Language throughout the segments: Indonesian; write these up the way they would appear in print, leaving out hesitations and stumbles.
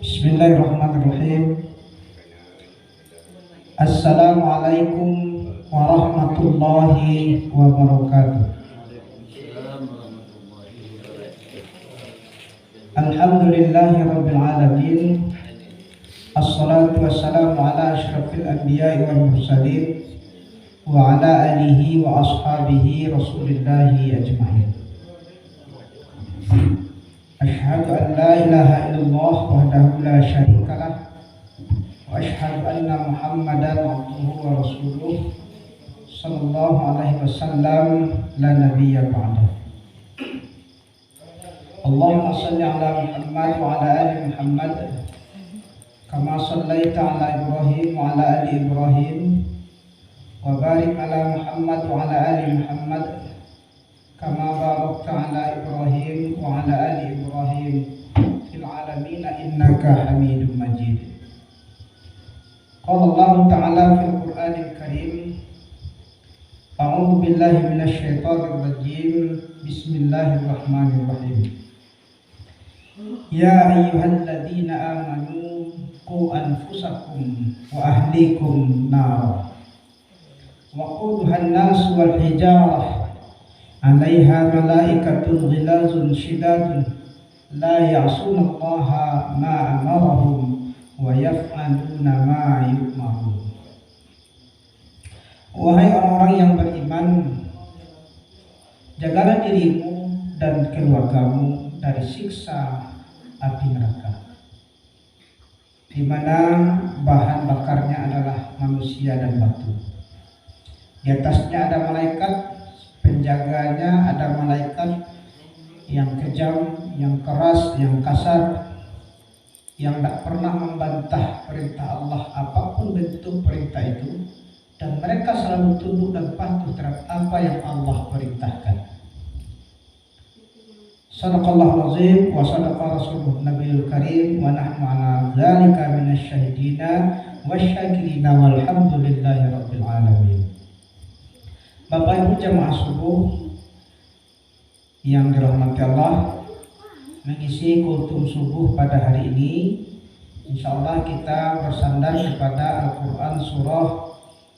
Bismillahirrahmanirrahim. Assalamualaikum warahmatullahi wabarakatuh. Alhamdulillahi rabbil alamin. Assalatu wassalamu ala asyrafil anbiya'i wal mursalin wa ala alihi wa ashabihi rasulillahi ajma'in. Asyhadu an la ilaha illallah wahdahu la syarikalah wa asyhadu anna Muhammadan abduhu wa rasuluh sallallahu alaihi wasallam la nabiyya ba'da. Allahumma shalli ala Muhammad wa ala ali Muhammad kama shallaita ala Ibrahim wa ala ali Ibrahim wa barik ala Muhammad wa ala ali Muhammad kama barakta ala Ibrahim wa ala ali Ibrahim fil alamin innaka Hamidum Majid. Qala Allah Ta'ala fil Qur'anil Karim, A'udzu billahi minasy syaithanir rajim. Bismillahirrahmanirrahim. Ya ayyuhalladzina amanu qu anfusakum wa ahlikum nar wa quduhan nas wal hijarah 'alaiha malaikatun ghilazun shidadun la ya'sunallaha ma amarahum wa yaf'aluna ma yu'marun. Wahai orang-orang yang beriman, jagalah dirimu dan keluargamu dari siksa api neraka, di mana bahan bakarnya adalah manusia dan batu. Di atasnya ada malaikat penjaganya, ada malaikat yang kejam, yang keras, yang kasar, yang tak pernah membantah perintah Allah apapun bentuk perintah itu, dan mereka selalu tunduk dan patuh terhadap apa yang Allah perintahkan. Sadaqallahul azim wa sadaqa rasuluhun nabiyul karim wa nahnu ala dzalika minasyahidina wasyakirina walhamdulillahi rabbil alamin. Bapak Ibu jamaah subuh yang dirahmati Allah, mengisi kultum subuh pada hari ini insyaallah kita bersandar kepada Al-Quran surah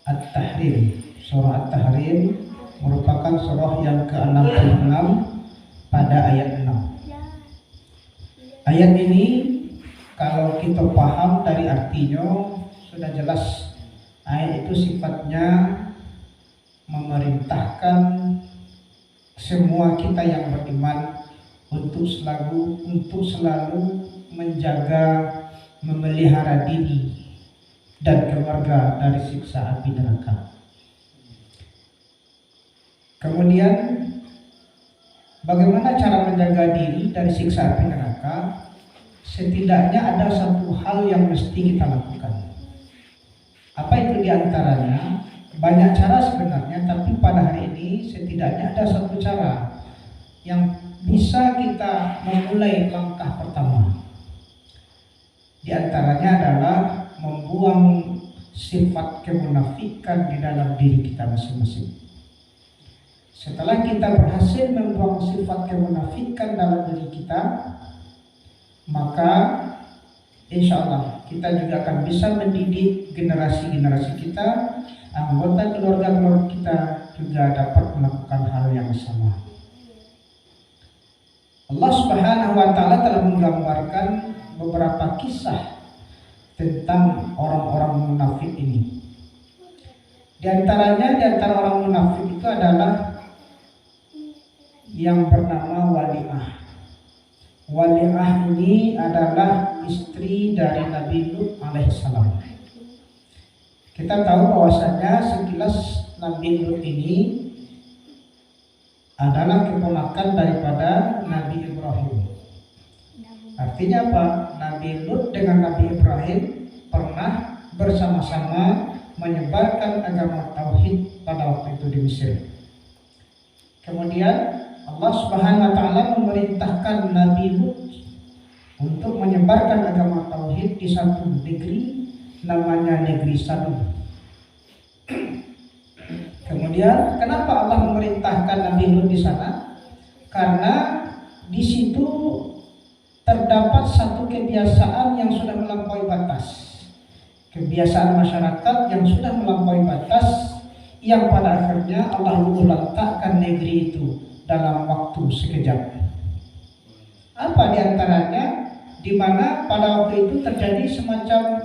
At-Tahrim. Surah At-Tahrim merupakan surah yang ke-66 pada ayat 6. Ayat ini kalau kita paham dari artinya sudah jelas, ayat itu sifatnya memerintahkan semua kita yang beriman untuk selalu menjaga, memelihara diri dan keluarga dari siksa api neraka. Kemudian bagaimana cara menjaga diri dari siksa api neraka? Setidaknya ada satu hal yang mesti kita lakukan. Apa itu diantaranya? Banyak cara sebenarnya, tapi pada hari ini setidaknya ada satu cara yang bisa kita memulai langkah pertama. Di antaranya adalah membuang sifat kemunafikan di dalam diri kita masing-masing. Setelah kita berhasil membuang sifat kemunafikan dalam diri kita, maka insya Allah kita juga akan bisa mendidik generasi-generasi kita, anggota keluarga-keluarga kita juga dapat melakukan hal yang sama. Allah Subhanahu wa Ta'ala telah menggambarkan beberapa kisah tentang orang-orang munafik ini. Di antara orang munafik itu adalah yang bernama Wali'ah. Wali'ah ini adalah istri dari Nabi Lut alaihissalam. Kita tahu bahwasanya sekilas Nabi Lut ini adalah keponakan daripada Nabi Ibrahim. Artinya apa? Nabi Lut dengan Nabi Ibrahim pernah bersama-sama menyebarkan agama tauhid pada waktu itu di Mesir. Kemudian Allah Subhanahu wa Ta'ala memerintahkan Nabi Lut untuk menyebarkan agama tauhid di satu negeri namanya negeri Sadum. Kemudian kenapa Allah memerintahkan Nabi Lut di sana? Karena di situ terdapat satu kebiasaan yang kebiasaan masyarakat yang sudah melampaui batas, yang pada akhirnya Allah letakkan negeri itu dalam waktu sekejap. Apa diantaranya? Di mana pada waktu itu terjadi semacam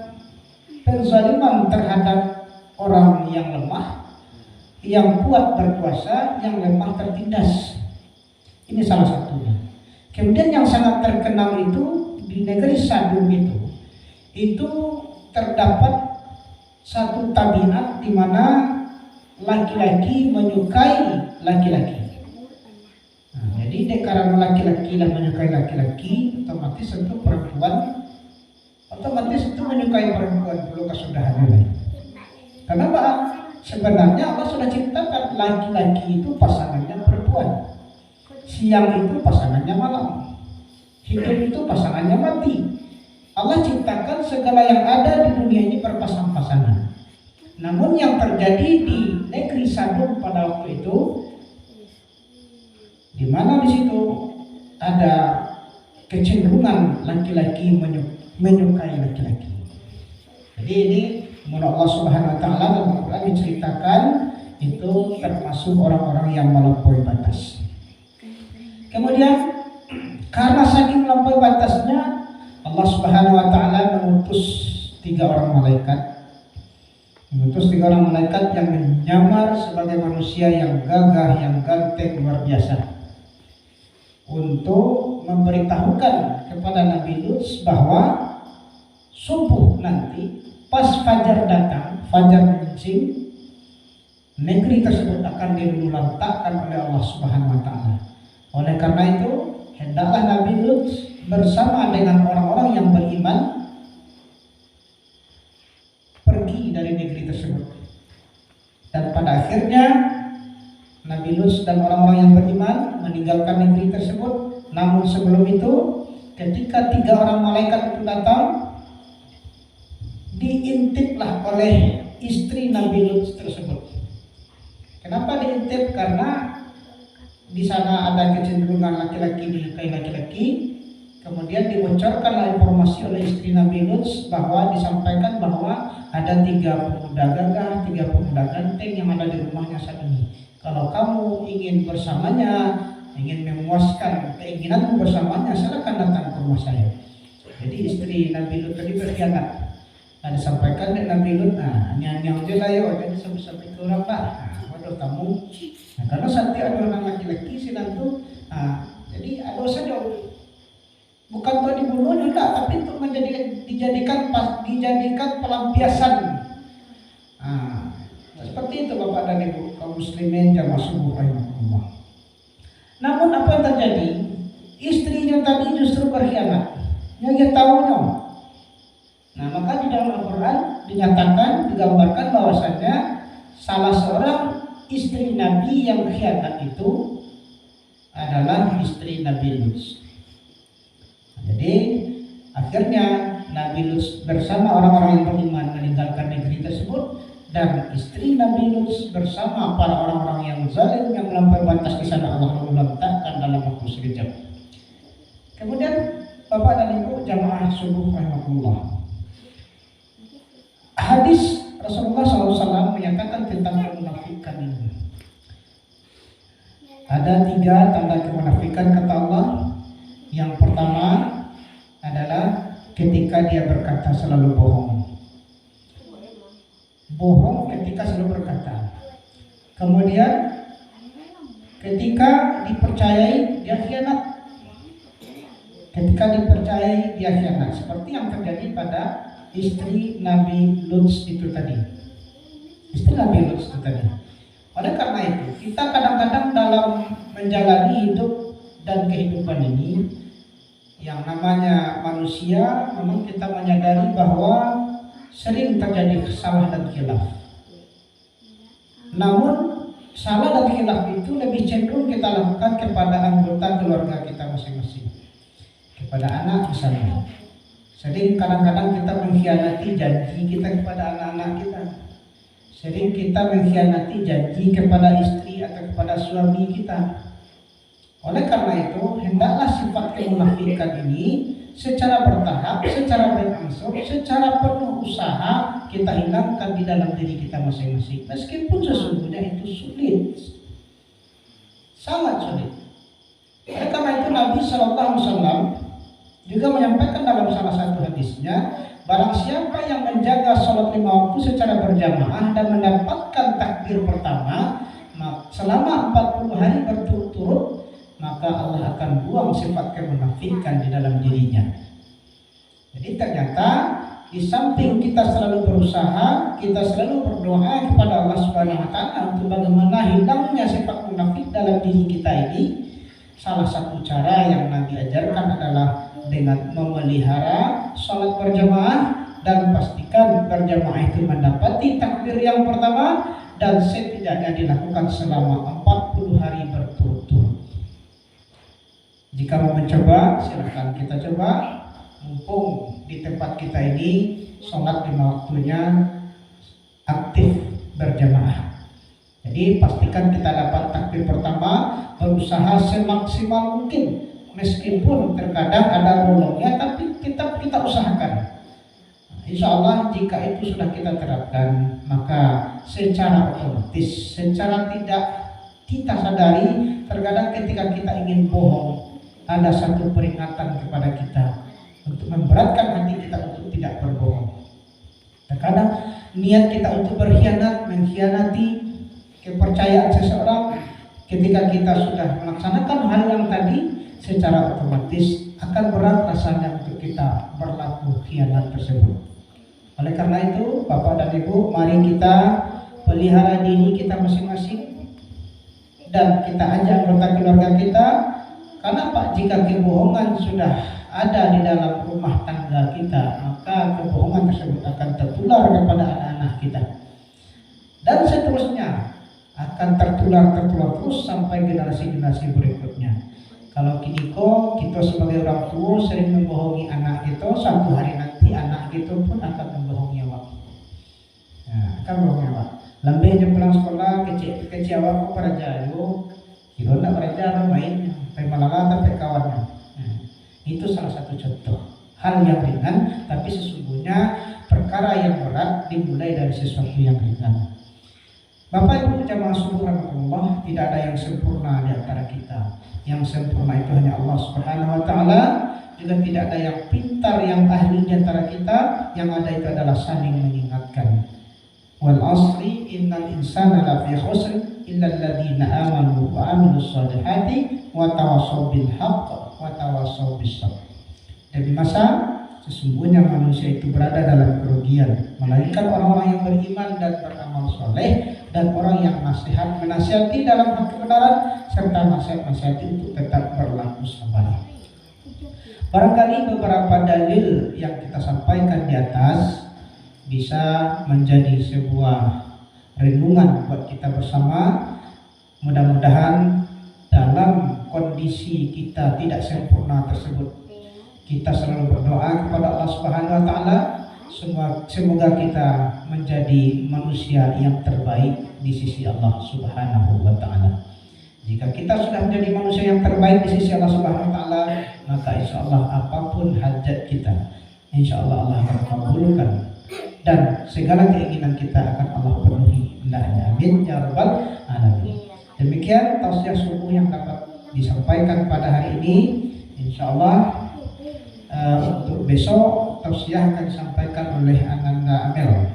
penzaliman terhadap orang yang lemah, yang kuat berkuasa, yang lemah tertindas. Ini salah satunya. Kemudian yang sangat terkenal itu di negeri Sadum itu terdapat satu tabiat di mana laki-laki menyukai laki-laki. Jadi karena laki-laki lah menyukai laki-laki, otomatis tentu perempuan otomatis itu menyukai perempuan dulu kesudahannya. Kenapa? Sebenarnya Allah sudah ciptakan laki-laki itu pasangannya perempuan, siang itu pasangannya malam, hidup itu pasangannya mati. Allah ciptakan segala yang ada di dunia ini berpasang-pasangan. Namun yang terjadi di negeri Sadum pada waktu itu, di mana di situ ada kecenderungan laki-laki menyukai laki-laki. Jadi ini menurut Allah Subhanahu wa taala dalam Al-Qur'an diceritakan itu termasuk orang-orang yang melampaui batas. Kemudian karena saking melampaui batasnya, Allah Subhanahu wa taala mengutus 3 orang malaikat. Mengutus 3 orang malaikat yang menyamar sebagai manusia yang gagah, yang ganteng luar biasa, untuk memberitahukan kepada Nabi Lut bahwa subuh nanti pas fajar datang, fajar menyingsing, negeri tersebut akan dilululantakkan oleh Allah Subhanahu wa taala. Oleh karena itu, hendaklah Nabi Lut bersama dengan orang-orang yang beriman pergi dari negeri tersebut. Dan pada akhirnya Nabi Lut dan orang-orang yang beriman meninggalkan negeri tersebut. Namun sebelum itu, ketika 3 orang malaikat itu datang, diintiplah oleh istri Nabi Lut tersebut. Kenapa diintip? Karena di sana ada kecenderungan laki-laki menyukai laki-laki. Kemudian dibocorkanlah informasi oleh istri Nabi Lut bahwa disampaikan bahwa ada 3 pemuda gagah, 3 pemuda ganteng yang ada di rumahnya saat ini. Kalau kamu ingin bersamanya, ingin memuaskan keinginanmu bersamanya, silakan datang ke rumah saya. Jadi istri Nabi Lut tadi berkhianat. Nah, disampaikan dengan Nabi Lut, nyang je lah yo, jadi sampai ke orang pak. Waduh kamu, karena saat ada orang laki-laki sedang tuh, jadi ada saja. Bukan untuk dibunuh juga, tapi untuk dijadikan pelampiasan. Seperti itu Bapak dan Ibu kaum muslimin jamaah subuh rahimahullah. Namun apa yang terjadi? Istrinya tadi justru berkhianat. Yang dia tahunya. Nah, maka di dalam Al-Qur'an dinyatakan, digambarkan bahwasanya salah seorang istri Nabi yang khianat itu adalah istri Nabi Lut. Jadi akhirnya Nabi Lut bersama orang-orang yang beriman meninggalkan negeri tersebut, dan istri Nabi Lut bersama para orang-orang yang zalim yang melampaui batas di sana Allah letakkan dalam waktu sekejap. Kemudian Bapak dan Ibu jamaah subuh rahimahullah, hadis Rasulullah SAW menyatakan tentang kemunafikan ini. Ada 3 tanda kemunafikan kata Allah. Yang pertama adalah ketika dia berkata selalu bohong. Bohong ketika selalu berkata. Kemudian ketika dipercayai dia khianat. Ketika dipercayai dia khianat, seperti yang terjadi pada istri Nabi Lut itu tadi. Istri Nabi Lut itu tadi. Oleh karena itu, kita kadang-kadang dalam menjalani hidup dan kehidupan ini, yang namanya manusia, memang kita menyadari bahwa sering terjadi salah dan khilaf. Namun salah dan khilaf itu lebih cenderung kita lakukan kepada anggota keluarga kita masing-masing, kepada anak misalnya. Sering kadang-kadang kita mengkhianati janji kita kepada anak-anak kita. Sering kita mengkhianati janji kepada istri atau kepada suami kita. Oleh karena itu, hendaklah sifat kemunafikan ini secara bertahap, secara berangsur, secara penuh usaha kita hilangkan di dalam diri kita masing-masing. Meskipun sesungguhnya itu sulit, sangat sulit. Oleh karena itu Nabi SAW juga menyampaikan dalam salah satu hadisnya, barang siapa yang menjaga sholat 5 waktu secara berjamaah dan mendapatkan takbir pertama selama 40 hari berturut-turut, maka Allah akan buang sifat kemunafikan di dalam dirinya. Jadi ternyata di samping kita selalu berusaha, kita selalu berdoa kepada Allah Subhanahu wa taala untuk bagaimana hilangnya sifat munafik dalam diri kita ini, salah satu cara yang Nabi ajarkan adalah dengan memelihara sholat berjamaah dan pastikan berjamaah itu mendapati takbir yang pertama dan setidaknya dilakukan selama 40 hari berturut-turut. Jika mau mencoba, silahkan kita coba. Mumpung di tempat kita ini sholat 5 waktunya aktif berjamaah. Jadi pastikan kita dapat takbir pertama, berusaha semaksimal mungkin. Meskipun terkadang ada bolongnya, tapi kita usahakan. Insya Allah jika itu sudah kita terapkan, maka secara otomatis, secara tidak kita sadari, terkadang ketika kita ingin bohong, ada satu peringatan kepada kita untuk memberatkan hati kita untuk tidak berbohong. Terkadang niat kita untuk berkhianat, mengkhianati kepercayaan seseorang, ketika kita sudah melaksanakan hal yang tadi, secara otomatis akan berat rasanya untuk kita berlaku khianat tersebut. Oleh karena itu, Bapak dan Ibu, mari kita pelihara diri kita masing-masing dan kita ajak anggota keluarga kita. Karena Pak, jika kebohongan sudah ada di dalam rumah tangga kita, maka kebohongan tersebut akan tertular kepada anak-anak kita. Dan seterusnya akan tertular terus sampai generasi-generasi berikutnya. Kalau kita sebagai orang tua sering membohongi anak kita, satu hari nanti anak kita pun akan membohongi awak. Nah, akan membohongi awak. Lembihnya pulang sekolah, kecil awak kok peraja, kita nak peraja main, sampai malala sampai kawannya. Nah, itu salah satu contoh hal yang ringan, tapi sesungguhnya perkara yang berat dimulai dari sesuatu yang ringan. Bapak Ibu jamaah subhanallah, tidak ada yang sempurna di antara kita. Yang sempurna itu hanya Allah Subhanahu wa taala. Juga tidak ada yang pintar, yang ahli di antara kita. Yang ada itu adalah saling mengingatkan. Wal asri innal insana lafi khusr illa alladziina aamanu wa 'amilus shalihati wa tawassaw bil haqq wa tawassaw bis sabr. Demi masa sesungguhnya manusia itu berada dalam kerugian, melainkan orang-orang yang beriman dan beramal soleh, dan orang yang menasihati dalam hak kebenaran, serta nasihat-nasihati untuk tetap berlaku sabar. Barangkali beberapa dalil yang kita sampaikan di atas bisa menjadi sebuah renungan buat kita bersama. Mudah-mudahan dalam kondisi kita tidak sempurna tersebut, kita selalu berdoa kepada Allah Subhanahu wa taala, semoga kita menjadi manusia yang terbaik di sisi Allah Subhanahu wa taala. Jika kita sudah menjadi manusia yang terbaik di sisi Allah Subhanahu wa taala, maka insya Allah apapun hajat kita, insya Allah Allah akan kabulkan, dan segala keinginan kita akan Allah penuhi. Amin ya rabbal alamin. Demikian tausiah subuh yang dapat disampaikan pada hari ini. Insya Allah untuk besok tausiah akan disampaikan oleh Ananda Amel.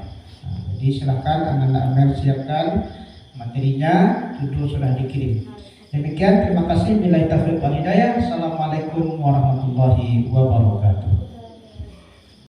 Jadi silakan Ananda Amel siapkan materinya, judul sudah dikirim. Demikian, terima kasih. Billahi taufiq wal hidayah. Assalamualaikum warahmatullahi wabarakatuh.